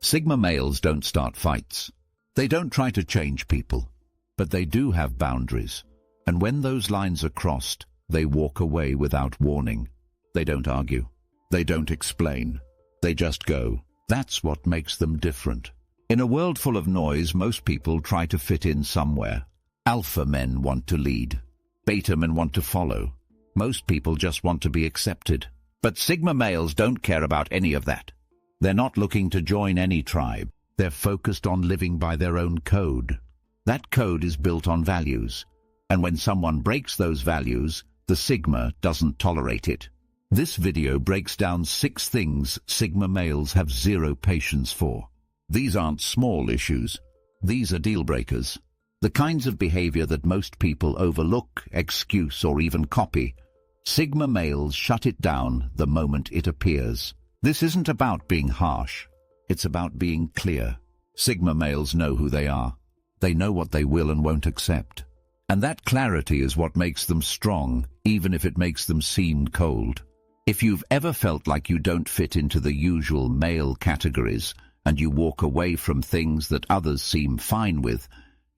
Sigma males don't start fights. They don't try to change people, but they do have boundaries. And when those lines are crossed, they walk away without warning. They don't argue. They don't explain. They just go. That's what makes them different. In a world full of noise, most people try to fit in somewhere. Alpha men want to lead. Beta men want to follow. Most people just want to be accepted. But Sigma males don't care about any of that. They're not looking to join any tribe. They're focused on living by their own code. That code is built on values. And when someone breaks those values, the Sigma doesn't tolerate it. This video breaks down 6 things Sigma males have zero patience for. These aren't small issues. These are deal breakers. The kinds of behavior that most people overlook, excuse, or even copy. Sigma males shut it down the moment it appears. This isn't about being harsh. It's about being clear. Sigma males know who they are. They know what they will and won't accept. And that clarity is what makes them strong, even if it makes them seem cold. If you've ever felt like you don't fit into the usual male categories, and you walk away from things that others seem fine with,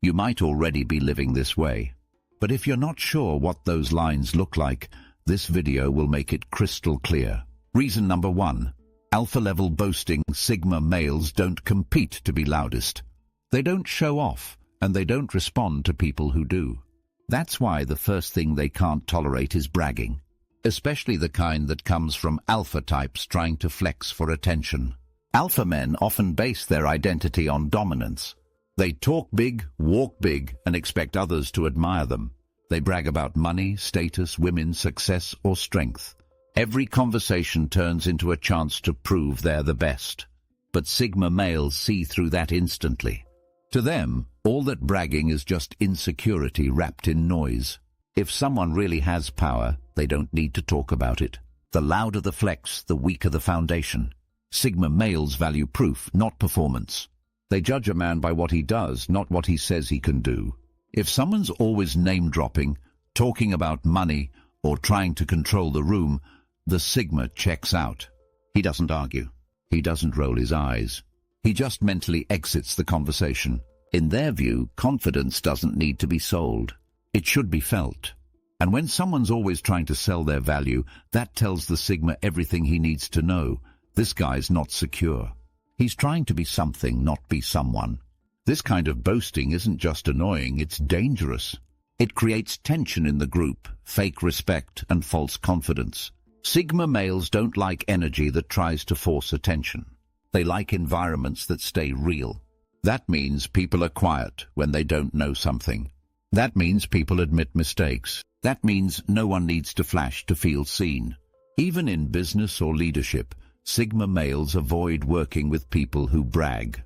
you might already be living this way. But if you're not sure what those lines look like, this video will make it crystal clear. Reason number 1. Alpha-level boasting. Sigma males don't compete to be loudest. They don't show off, and they don't respond to people who do. That's why the first thing they can't tolerate is bragging, especially the kind that comes from alpha types trying to flex for attention. Alpha men often base their identity on dominance. They talk big, walk big, and expect others to admire them. They brag about money, status, women, success, or strength. Every conversation turns into a chance to prove they're the best. But Sigma males see through that instantly. To them, all that bragging is just insecurity wrapped in noise. If someone really has power, they don't need to talk about it. The louder the flex, the weaker the foundation. Sigma males value proof, not performance. They judge a man by what he does, not what he says he can do. If someone's always name-dropping, talking about money, or trying to control the room, the Sigma checks out. He doesn't argue. He doesn't roll his eyes. He just mentally exits the conversation. In their view, confidence doesn't need to be sold. It should be felt. And when someone's always trying to sell their value, that tells the Sigma everything he needs to know. This guy's not secure. He's trying to be something, not be someone. This kind of boasting isn't just annoying, it's dangerous. It creates tension in the group, fake respect, and false confidence. Sigma males don't like energy that tries to force attention. They like environments that stay real. That means people are quiet when they don't know something. That means people admit mistakes. That means no one needs to flash to feel seen. Even in business or leadership, Sigma males avoid working with people who brag.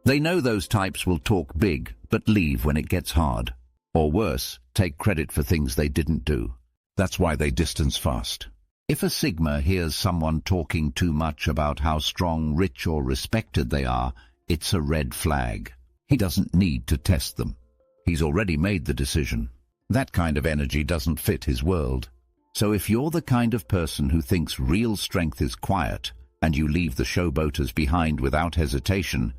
They know those types will talk big, but leave when it gets hard. Or worse, take credit for things they didn't do. That's why they distance fast. If a Sigma hears someone talking too much about how strong, rich, or respected they are, it's a red flag. He doesn't need to test them. He's already made the decision. That kind of energy doesn't fit his world. So if you're the kind of person who thinks real strength is quiet, and you leave the showboaters behind without hesitation,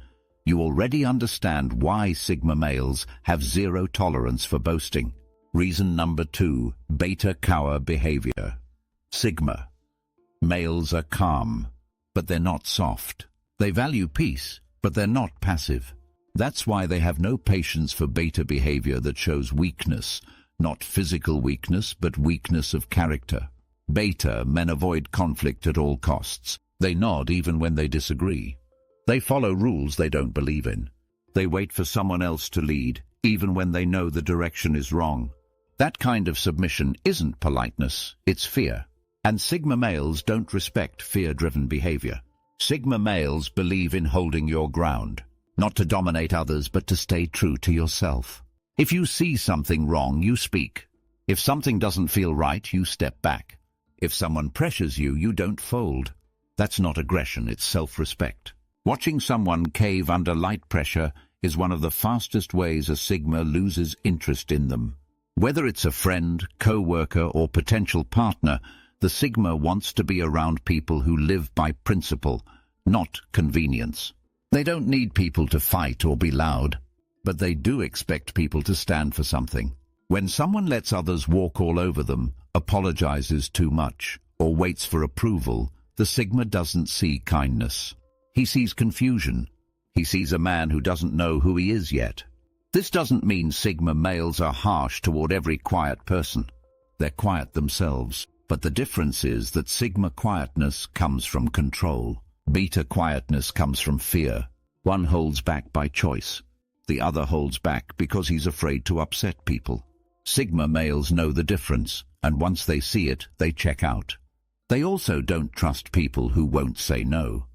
you already understand why Sigma males have zero tolerance for boasting. Reason number 2, beta cower behavior. Sigma males are calm, but they're not soft. They value peace, but they're not passive. That's why they have no patience for beta behavior that shows weakness, not physical weakness, but weakness of character. Beta men avoid conflict at all costs. They nod even when they disagree. They follow rules they don't believe in. They wait for someone else to lead, even when they know the direction is wrong. That kind of submission isn't politeness, it's fear. And Sigma males don't respect fear-driven behavior. Sigma males believe in holding your ground, not to dominate others, but to stay true to yourself. If you see something wrong, you speak. If something doesn't feel right, you step back. If someone pressures you, you don't fold. That's not aggression, it's self-respect. Watching someone cave under light pressure is one of the fastest ways a Sigma loses interest in them. Whether it's a friend, co-worker, or potential partner, the Sigma wants to be around people who live by principle, not convenience. They don't need people to fight or be loud, but they do expect people to stand for something. When someone lets others walk all over them, apologizes too much, or waits for approval, the Sigma doesn't see kindness. He sees confusion. He sees a man who doesn't know who he is yet. This doesn't mean Sigma males are harsh toward every quiet person. They're quiet themselves, but the difference is that Sigma quietness comes from control. Beta quietness comes from fear. One holds back by choice. The other holds back because he's afraid to upset people. Sigma males know the difference, and once they see it, they check out. They also don't trust people who won't say no.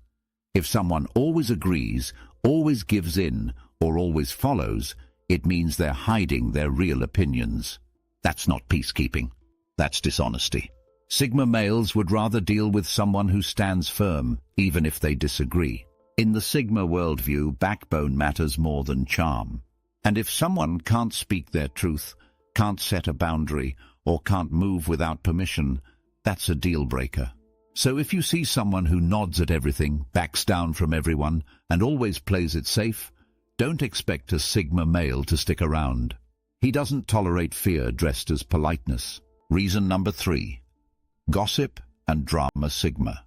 If someone always agrees, always gives in, or always follows, it means they're hiding their real opinions. That's not peacekeeping. That's dishonesty. Sigma males would rather deal with someone who stands firm, even if they disagree. In the Sigma worldview, backbone matters more than charm. And if someone can't speak their truth, can't set a boundary, or can't move without permission, that's a deal breaker. So if you see someone who nods at everything, backs down from everyone, and always plays it safe, don't expect a Sigma male to stick around. He doesn't tolerate fear dressed as politeness. Reason number 3. Gossip and drama. Sigma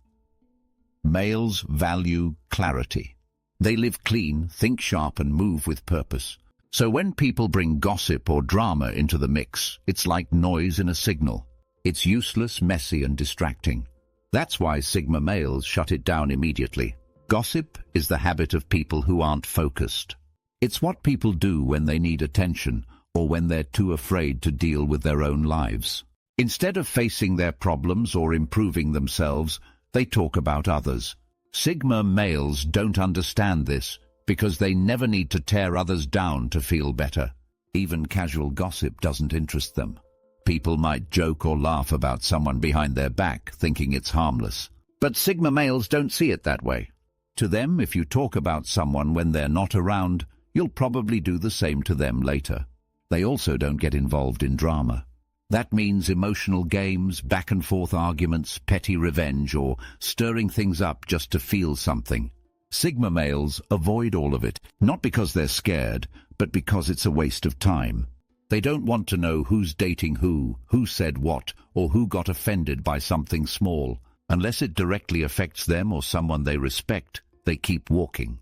males value clarity. They live clean, think sharp, and move with purpose. So when people bring gossip or drama into the mix, it's like noise in a signal. It's useless, messy, and distracting. That's why Sigma males shut it down immediately. Gossip is the habit of people who aren't focused. It's what people do when they need attention or when they're too afraid to deal with their own lives. Instead of facing their problems or improving themselves, they talk about others. Sigma males don't understand this because they never need to tear others down to feel better. Even casual gossip doesn't interest them. People might joke or laugh about someone behind their back, thinking it's harmless. But Sigma males don't see it that way. To them, if you talk about someone when they're not around, you'll probably do the same to them later. They also don't get involved in drama. That means emotional games, back-and-forth arguments, petty revenge, or stirring things up just to feel something. Sigma males avoid all of it, not because they're scared, but because it's a waste of time. They don't want to know who's dating who said what, or who got offended by something small. Unless it directly affects them or someone they respect, they keep walking.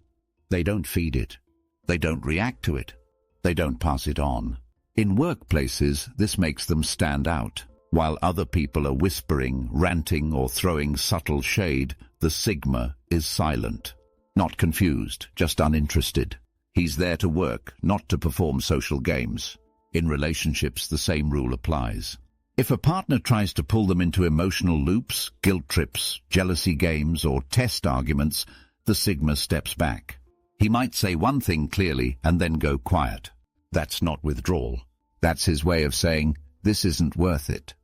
They don't feed it. They don't react to it. They don't pass it on. In workplaces, this makes them stand out. While other people are whispering, ranting, or throwing subtle shade, the Sigma is silent. Not confused, just uninterested. He's there to work, not to perform social games. In relationships, the same rule applies. If a partner tries to pull them into emotional loops, guilt trips, jealousy games, or test arguments, the Sigma steps back. He might say one thing clearly and then go quiet. That's not withdrawal. That's his way of saying, this isn't worth it.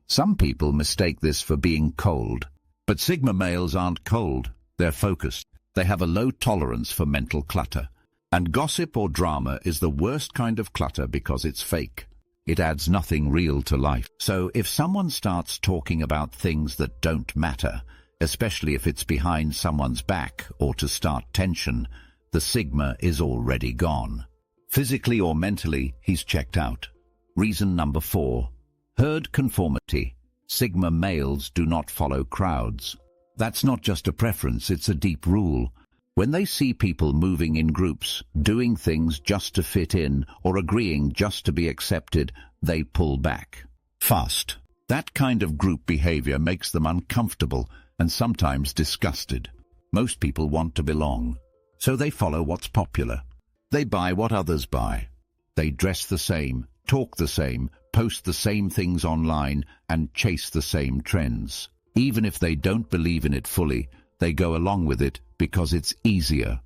Some people mistake this for being cold. But Sigma males aren't cold. They're focused. They have a low tolerance for mental clutter. And gossip or drama is the worst kind of clutter because it's fake. It adds nothing real to life. So if someone starts talking about things that don't matter, especially if it's behind someone's back or to start tension, the Sigma is already gone. Physically or mentally, he's checked out. Reason number 4. Herd conformity. Sigma males do not follow crowds. That's not just a preference, it's a deep rule. When they see people moving in groups, doing things just to fit in, or agreeing just to be accepted, they pull back. Fast. That kind of group behavior makes them uncomfortable and sometimes disgusted. Most people want to belong, so they follow what's popular. They buy what others buy. They dress the same, talk the same, post the same things online, and chase the same trends. Even if they don't believe in it fully, they go along with it because it's easier.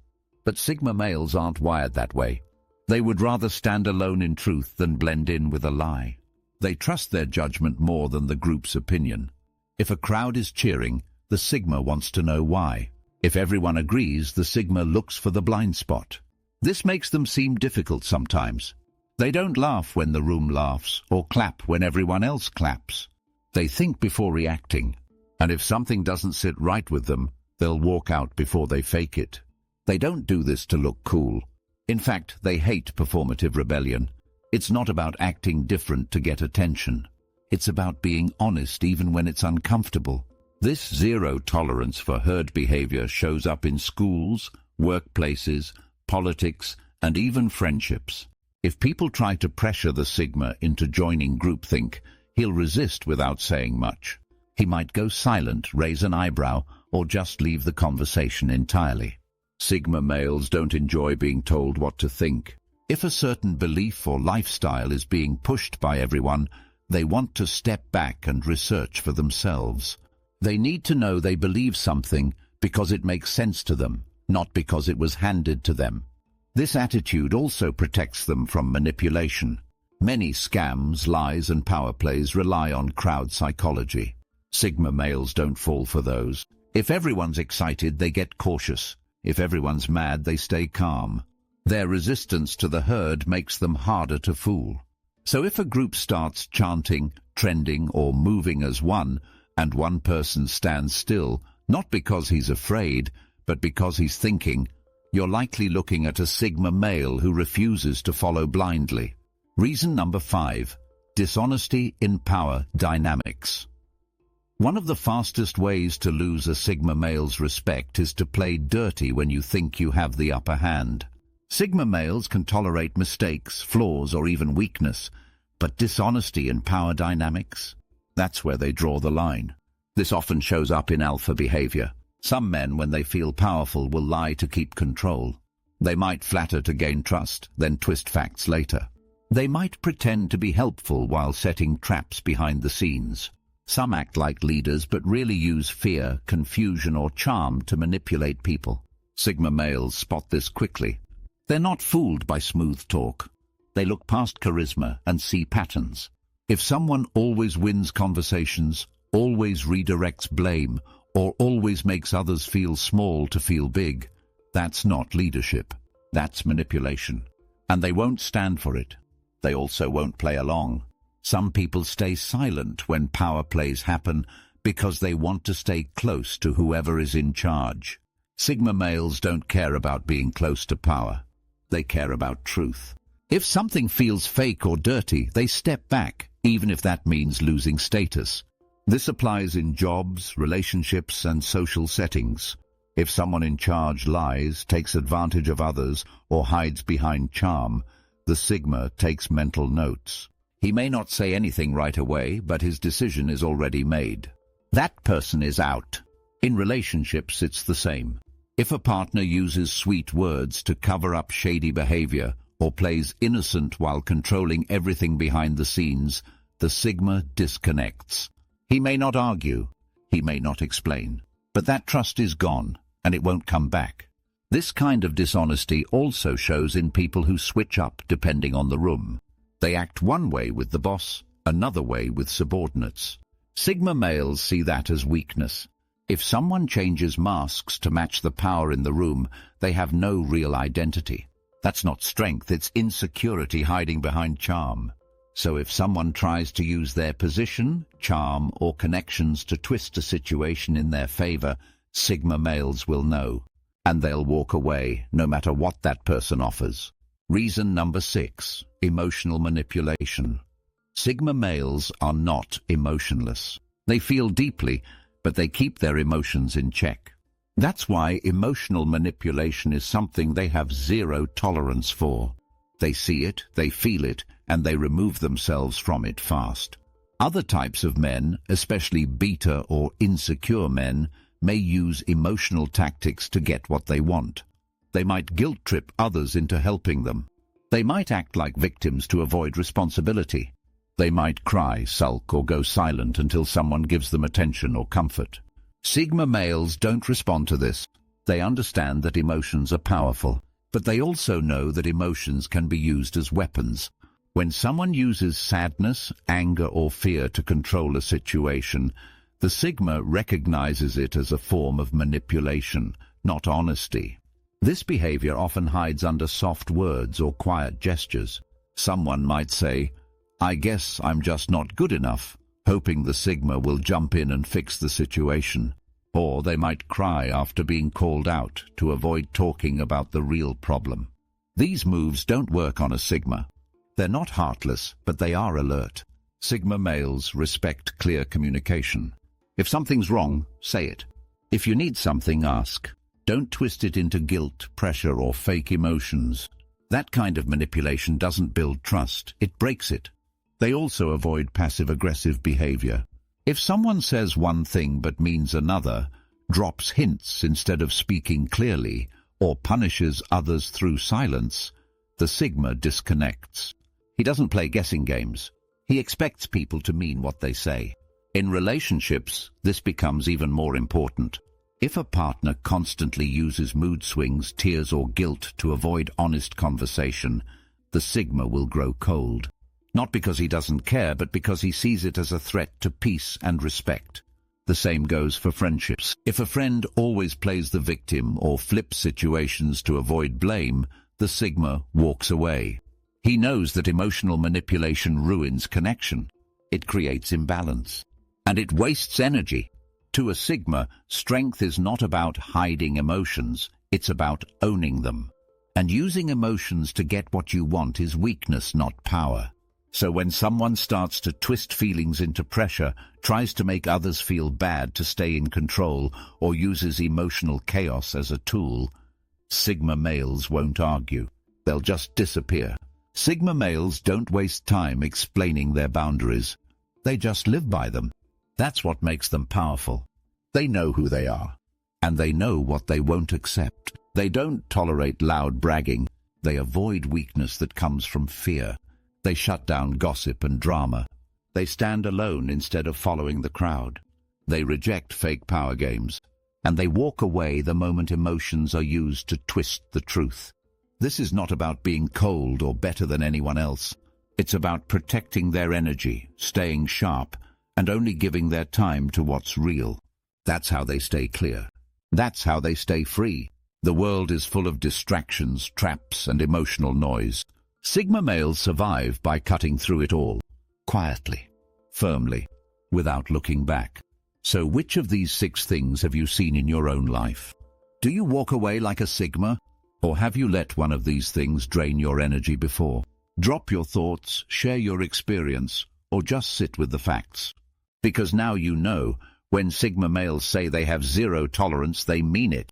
But Sigma males aren't wired that way. They would rather stand alone in truth than blend in with a lie. They trust their judgment more than the group's opinion. If a crowd is cheering, the Sigma wants to know why. If everyone agrees, the Sigma looks for the blind spot. This makes them seem difficult sometimes. They don't laugh when the room laughs or clap when everyone else claps. They think before reacting, and if something doesn't sit right with them, they'll walk out before they fake it. They don't do this to look cool. In fact, they hate performative rebellion. It's not about acting different to get attention. It's about being honest even when it's uncomfortable. This zero tolerance for herd behavior shows up in schools, workplaces, politics, and even friendships. If people try to pressure the Sigma into joining groupthink, he'll resist without saying much. He might go silent, raise an eyebrow, or just leave the conversation entirely. Sigma males don't enjoy being told what to think. If a certain belief or lifestyle is being pushed by everyone, they want to step back and research for themselves. They need to know they believe something because it makes sense to them, not because it was handed to them. This attitude also protects them from manipulation. Many scams, lies, and power plays rely on crowd psychology. Sigma males don't fall for those. If everyone's excited, they get cautious. If everyone's mad, they stay calm. Their resistance to the herd makes them harder to fool. So if a group starts chanting, trending, or moving as one, and one person stands still, not because he's afraid, but because he's thinking, you're likely looking at a Sigma male who refuses to follow blindly. Reason number 5. Dishonesty in power dynamics. One of the fastest ways to lose a Sigma male's respect is to play dirty when you think you have the upper hand. Sigma males can tolerate mistakes, flaws, or even weakness, but dishonesty in power dynamics? That's where they draw the line. This often shows up in alpha behavior. Some men, when they feel powerful, will lie to keep control. They might flatter to gain trust, then twist facts later. They might pretend to be helpful while setting traps behind the scenes. Some act like leaders but really use fear, confusion, or charm to manipulate people. Sigma males spot this quickly. They're not fooled by smooth talk. They look past charisma and see patterns. If someone always wins conversations, always redirects blame, or always makes others feel small to feel big, that's not leadership. That's manipulation. And they won't stand for it. They also won't play along. Some people stay silent when power plays happen because they want to stay close to whoever is in charge. Sigma males don't care about being close to power. They care about truth. If something feels fake or dirty, they step back, even if that means losing status. This applies in jobs, relationships, and social settings. If someone in charge lies, takes advantage of others, or hides behind charm, the Sigma takes mental notes. He may not say anything right away, but his decision is already made. That person is out. In relationships, it's the same. If a partner uses sweet words to cover up shady behavior, or plays innocent while controlling everything behind the scenes, the Sigma disconnects. He may not argue, he may not explain, but that trust is gone, and it won't come back. This kind of dishonesty also shows in people who switch up depending on the room. They act one way with the boss, another way with subordinates. Sigma males see that as weakness. If someone changes masks to match the power in the room, they have no real identity. That's not strength, it's insecurity hiding behind charm. So if someone tries to use their position, charm, or connections to twist a situation in their favor, Sigma males will know. And they'll walk away, no matter what that person offers. Reason number 6, emotional manipulation. Sigma males are not emotionless. They feel deeply, but they keep their emotions in check. That's why emotional manipulation is something they have zero tolerance for. They see it, they feel it, and they remove themselves from it fast. Other types of men, especially beta or insecure men, may use emotional tactics to get what they want. They might guilt-trip others into helping them. They might act like victims to avoid responsibility. They might cry, sulk, or go silent until someone gives them attention or comfort. Sigma males don't respond to this. They understand that emotions are powerful, but they also know that emotions can be used as weapons. When someone uses sadness, anger, or fear to control a situation, the Sigma recognizes it as a form of manipulation, not honesty. This behavior often hides under soft words or quiet gestures. Someone might say, "I guess I'm just not good enough," hoping the Sigma will jump in and fix the situation. Or they might cry after being called out to avoid talking about the real problem. These moves don't work on a Sigma. They're not heartless, but they are alert. Sigma males respect clear communication. If something's wrong, say it. If you need something, ask. Don't twist it into guilt, pressure, or fake emotions. That kind of manipulation doesn't build trust, it breaks it. They also avoid passive-aggressive behavior. If someone says one thing but means another, drops hints instead of speaking clearly, or punishes others through silence, the Sigma disconnects. He doesn't play guessing games. He expects people to mean what they say. In relationships, this becomes even more important. If a partner constantly uses mood swings, tears, or guilt to avoid honest conversation, the Sigma will grow cold. Not because he doesn't care, but because he sees it as a threat to peace and respect. The same goes for friendships. If a friend always plays the victim or flips situations to avoid blame, the Sigma walks away. He knows that emotional manipulation ruins connection. It creates imbalance. And it wastes energy. To a Sigma, strength is not about hiding emotions, it's about owning them. And using emotions to get what you want is weakness, not power. So when someone starts to twist feelings into pressure, tries to make others feel bad to stay in control, or uses emotional chaos as a tool, Sigma males won't argue. They'll just disappear. Sigma males don't waste time explaining their boundaries. They just live by them. That's what makes them powerful. They know who they are, and they know what they won't accept. They don't tolerate loud bragging. They avoid weakness that comes from fear. They shut down gossip and drama. They stand alone instead of following the crowd. They reject fake power games, and they walk away the moment emotions are used to twist the truth. This is not about being cold or better than anyone else. It's about protecting their energy, staying sharp, and only giving their time to what's real. That's how they stay clear. That's how they stay free. The world is full of distractions, traps, and emotional noise. Sigma males survive by cutting through it all, quietly, firmly, without looking back. So which of these 6 things have you seen in your own life? Do you walk away like a Sigma? Or have you let one of these things drain your energy before? Drop your thoughts, share your experience, or just sit with the facts. Because now you know, when Sigma males say they have zero tolerance, they mean it.